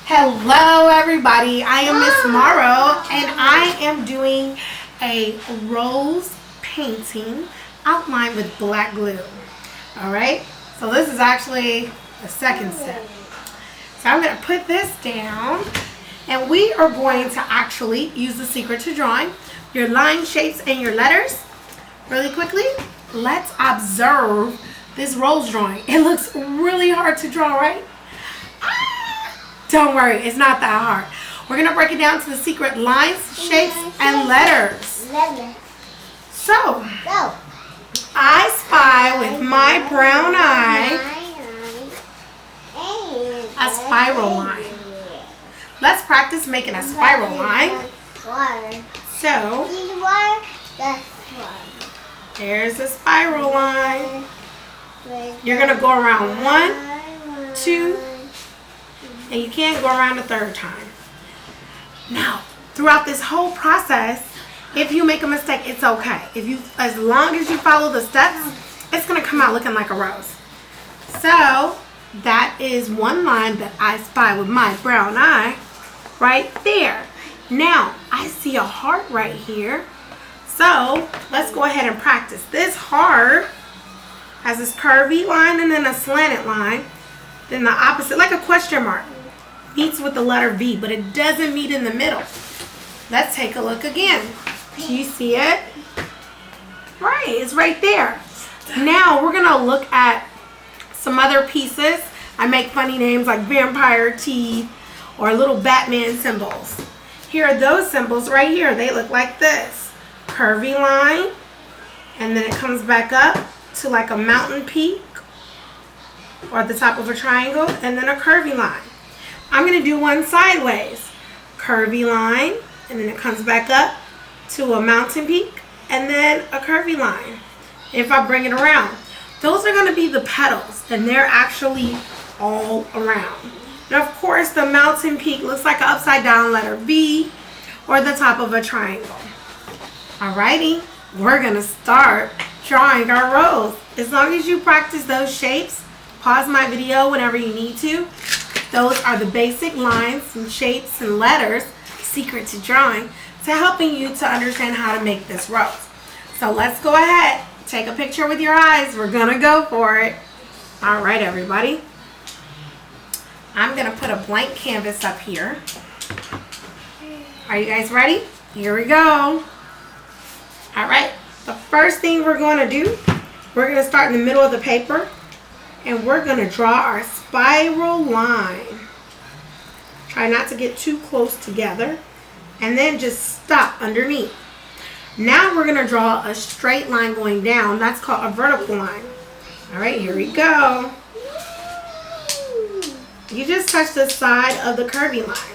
Hello everybody, I am Miss Morrow and I am doing a rose painting outlined with black glue. Alright, so this is actually the second step. So I'm going to put this down and we are going to actually use the secret to drawing, your line shapes and your letters. Really quickly, let's observe this rose drawing. It looks really hard to draw, right? Don't worry, it's not that hard. We're going to break it down to the secret lines, shapes, and letters. So, I spy with my brown eye a spiral line. Let's practice making a spiral line. So, there's the spiral line. You're going to go around 1, 2, and you can't go around a third time. Now, throughout this whole process, if you make a mistake, it's okay. As long as you follow the steps, it's going to come out looking like a rose. So, that is one line that I spy with my brown eye right there. Now, I see a heart right here. So, let's go ahead and practice. This heart has this curvy line and then a slanted line. Then the opposite, like a question mark, meets with the letter V, but it doesn't meet in the middle. Let's take a look again. Do you see it? Right, it's right there. Now we're gonna look at some other pieces. I make funny names like vampire teeth or little Batman symbols. Here are those symbols right here. They look like this. Curvy line, and then it comes back up to like a mountain peak or the top of a triangle, and then a curvy line. I'm going to do one sideways. Curvy line, and then it comes back up to a mountain peak, and then a curvy line. If I bring it around, those are going to be the petals, and they're actually all around. And of course, the mountain peak looks like an upside down letter V or the top of a triangle. Alrighty, we're going to start drawing our rose. As long as you practice those shapes, pause my video whenever you need to. Those are the basic lines and shapes and letters, secret to drawing, to helping you to understand how to make this rose. So let's go ahead, take a picture with your eyes. We're gonna go for it. All right, everybody. I'm gonna put a blank canvas up here. Are you guys ready? Here we go. All right, the first thing we're gonna do, we're gonna start in the middle of the paper. And we're going to draw our spiral line. Try not to get too close together. And then just stop underneath. Now we're going to draw a straight line going down. That's called a vertical line. Alright, here we go. You just touch the side of the curvy lines.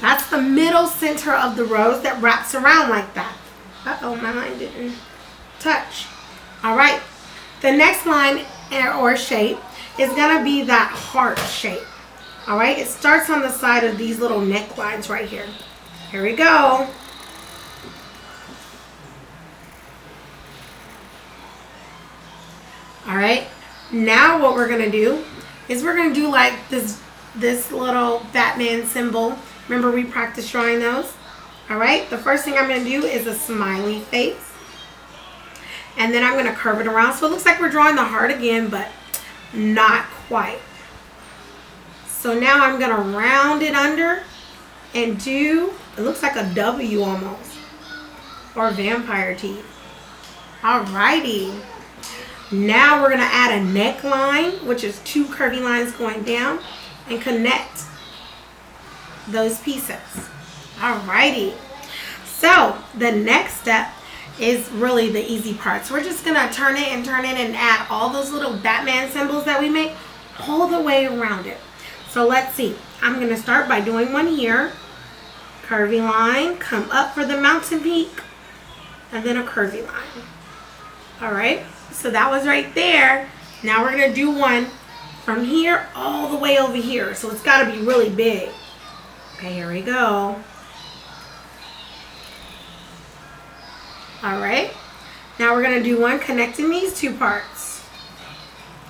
That's the middle center of the rose that wraps around like that. Uh-oh, my line didn't touch. All right, the next line or shape is gonna be that heart shape. All right, it starts on the side of these little necklines right here. Here we go. All right, now what we're gonna do is we're gonna do like this little Batman symbol. Remember we practiced drawing those? Alright, the first thing I'm going to do is a smiley face. And then I'm going to curve it around. So it looks like we're drawing the heart again, but not quite. So now I'm going to round it under and do, it looks like a W almost. Or vampire teeth. Alrighty. Now we're going to add a neckline, which is 2 curvy lines going down, and connect those pieces. Alrighty. So the next step is really the easy part. So we're just gonna turn it and add all those little Batman symbols that we make all the way around it. So let's see. I'm gonna start by doing one here. Curvy line, come up for the mountain peak, and then a curvy line. Alright, so that was right there. Now we're gonna do one from here all the way over here. So it's gotta be really big. Okay, here we go. All right. Now we're going to do one connecting these two parts.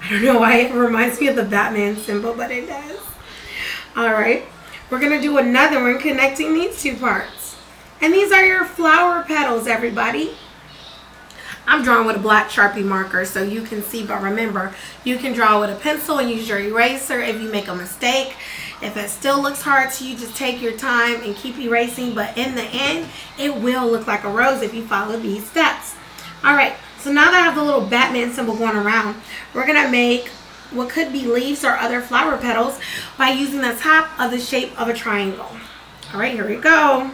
I don't know why it reminds me of the Batman symbol, but it does. Alright, we're going to do another one connecting these two parts. And these are your flower petals, everybody. I'm drawing with a black Sharpie marker so you can see, but remember, you can draw with a pencil and use your eraser if you make a mistake. If it still looks hard to you, just take your time and keep erasing, but in the end, it will look like a rose if you follow these steps. Alright, so now that I have the little Batman symbol going around, we're going to make what could be leaves or other flower petals by using the top of the shape of a triangle. Alright, here we go.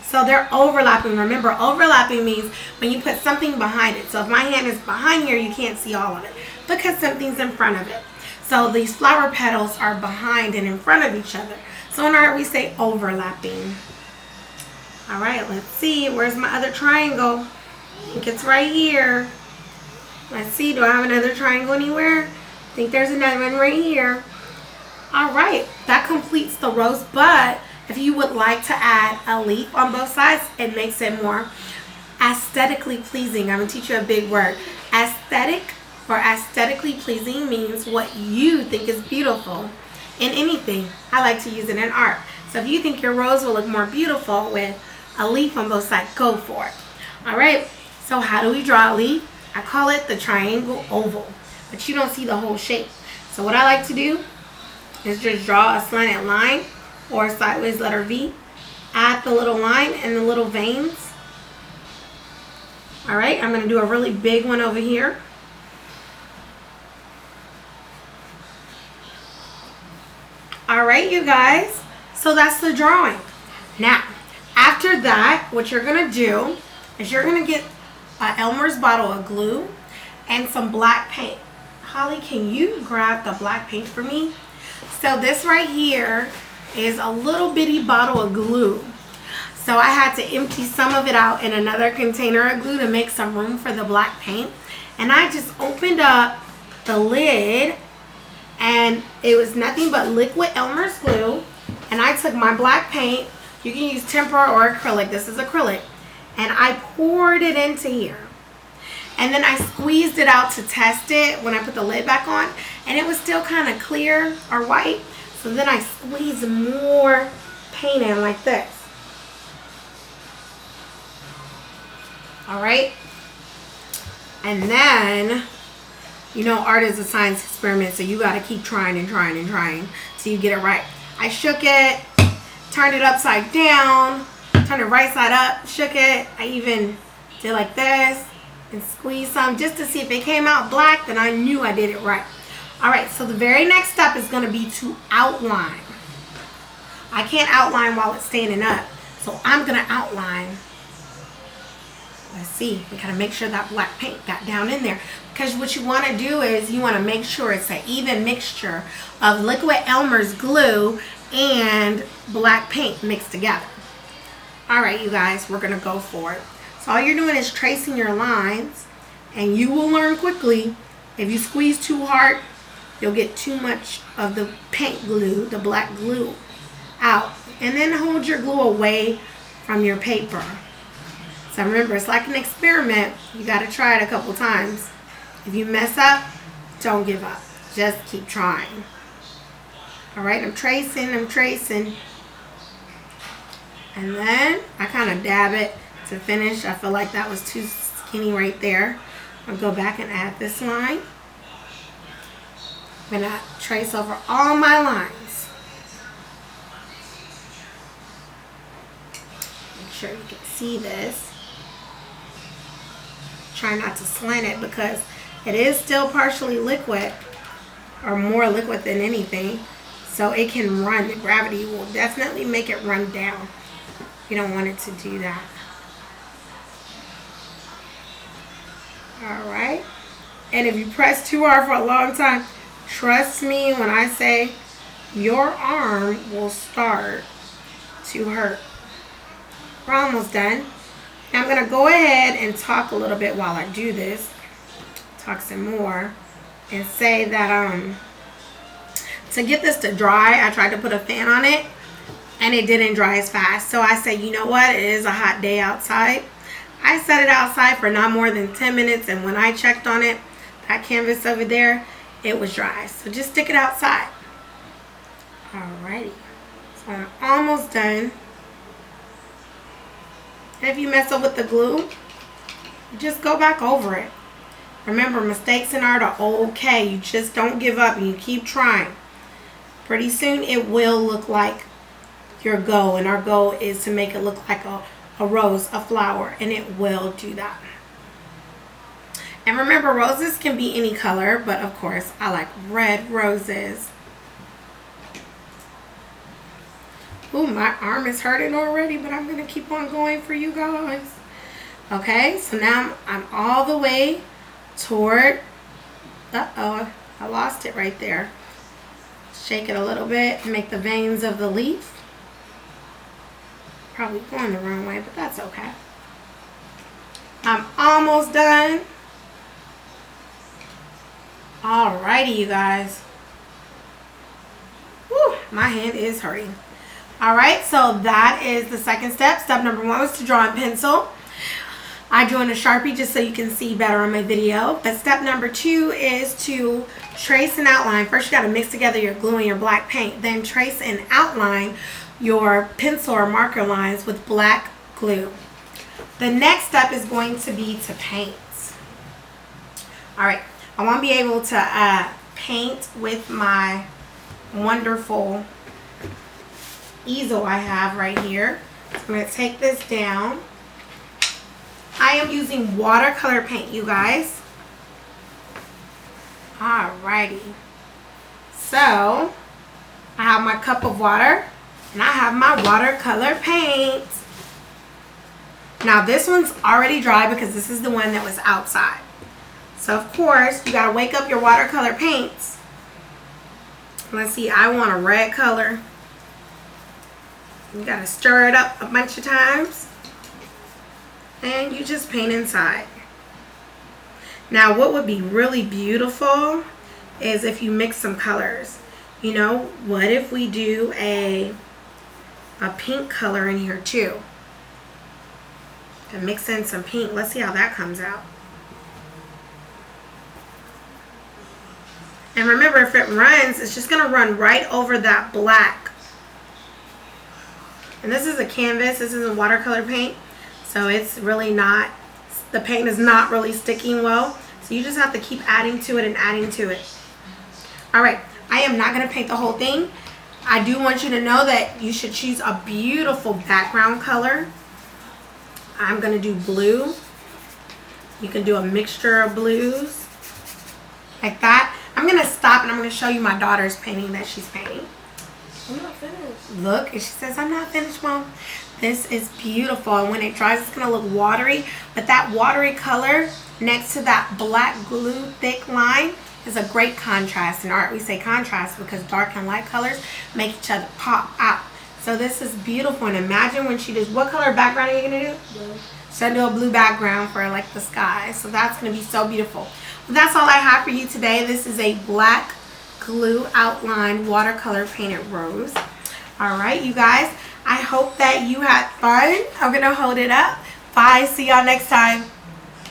So they're overlapping. Remember, overlapping means when you put something behind it. So if my hand is behind here, you can't see all of it because something's in front of it. So these flower petals are behind and in front of each other. So in art, we say overlapping. All right, let's see. Where's my other triangle? I think it's right here. Let's see. Do I have another triangle anywhere? I think there's another one right here. All right, that completes the rose, but if you would like to add a leaf on both sides, it makes it more aesthetically pleasing. I'm going to teach you a big word. Aesthetic or aesthetically pleasing means what you think is beautiful in anything. I like to use it in art. So if you think your rose will look more beautiful with a leaf on both sides, go for it. All right, so how do we draw a leaf? I call it the triangle oval, but you don't see the whole shape. So what I like to do is just draw a slanted line or a sideways letter V. Add the little line and the little veins. Alright, I'm going to do a really big one over here. Alright, you guys. So that's the drawing. Now, after that, what you're going to do is you're going to get an Elmer's bottle of glue and some black paint. Holly, can you grab the black paint for me? So this right here is a little bitty bottle of glue. So I had to empty some of it out in another container of glue to make some room for the black paint. And I just opened up the lid and it was nothing but liquid Elmer's glue. And I took my black paint, you can use tempera or acrylic, this is acrylic, and I poured it into here. And then I squeezed it out to test it when I put the lid back on, and it was still kind of clear or white. So then I squeeze more paint in like this. Alright? And then, you know, art is a science experiment, so you got to keep trying and trying and trying till you get it right. I shook it, turned it upside down, turned it right side up, shook it. I even did like this and squeezed some just to see if it came out black, then I knew I did it right. Alright, so the very next step is going to be to outline. I can't outline while it's standing up, so I'm going to outline. Let's see, we got to make sure that black paint got down in there. Because what you want to do is you want to make sure it's an even mixture of liquid Elmer's glue and black paint mixed together. Alright, you guys, we're going to go for it. So all you're doing is tracing your lines, and you will learn quickly if you squeeze too hard, you'll get too much of the paint glue, the black glue, out. And then hold your glue away from your paper. So remember, it's like an experiment. You got to try it a couple times. If you mess up, don't give up. Just keep trying. Alright, I'm tracing. And then I kind of dab it to finish. I feel like that was too skinny right there. I'll go back and add this line. I'm going to trace over all my lines. Make sure you can see this. Try not to slant it because it is still partially liquid, or more liquid than anything. So it can run. The gravity will definitely make it run down. You don't want it to do that. Alright. And if you press too hard for a long time, trust me when I say your arm will start to hurt. We're almost done. Now I'm going to go ahead and talk a little bit while I do this. Talk some more. And say that to get this to dry, I tried to put a fan on it. and it didn't dry as fast. So I said, you know what? It is a hot day outside. I set it outside for not more than 10 minutes, and when I checked on it, that canvas over there, it was dry. So just stick it outside. Alrighty. So I'm almost done. And if you mess up with the glue, just go back over it. Remember, mistakes in art are okay. You just don't give up and you keep trying. Pretty soon it will look like your goal, and our goal is to make it look like a rose, a flower, and it will do that. And remember, roses can be any color, but of course I like red roses. Ooh, my arm is hurting already, but I'm gonna keep on going for you guys. Okay, so now I'm all the way toward, uh-oh, I lost it right there. Shake it a little bit and make the veins of the leaf. Probably going the wrong way, but that's okay. I'm almost done. Alrighty, you guys. Whew, my hand is hurting. Alright, so that is the second step. Step number 1 was to draw in pencil. I drew in a Sharpie just so you can see better on my video. But step number 2 is to trace an outline. First, you got to mix together your glue and your black paint. Then trace and outline your pencil or marker lines with black glue. The next step is going to be to paint. Alright, I want to be able to paint with my wonderful easel I have right here. So I'm going to take this down. I am using watercolor paint, you guys. Alrighty. So, I have my cup of water, and I have my watercolor paint. Now, this one's already dry because this is the one that was outside. So, of course, you gotta wake up your watercolor paints. Let's see, I want a red color. You gotta stir it up a bunch of times. And you just paint inside. Now, what would be really beautiful is if you mix some colors. You know, what if we do a pink color in here too? And mix in some pink. Let's see how that comes out. And remember, if it runs, it's just going to run right over that black. And this is a canvas. This isn't watercolor paint. So it's really not, the paint is not really sticking well. So you just have to keep adding to it and adding to it. Alright, I am not going to paint the whole thing. I do want you to know that you should choose a beautiful background color. I'm going to do blue. You can do a mixture of blues. Like that. I'm going to stop and I'm going to show you my daughter's painting that she's painting. I'm not finished. Look, and she says, I'm not finished, Mom. This is beautiful, and when it dries, it's going to look watery, but that watery color next to that black glue thick line is a great contrast. In art, we say contrast because dark and light colors make each other pop out. So this is beautiful, and imagine when she does, what color background are you going to do? Blue. She's going to do a blue background for like the sky, so that's going to be so beautiful. Well, that's all I have for you today. This is a black glue outline watercolor painted rose. Alright, you guys. I hope that you had fun. I'm going to hold it up. Bye. See y'all next time.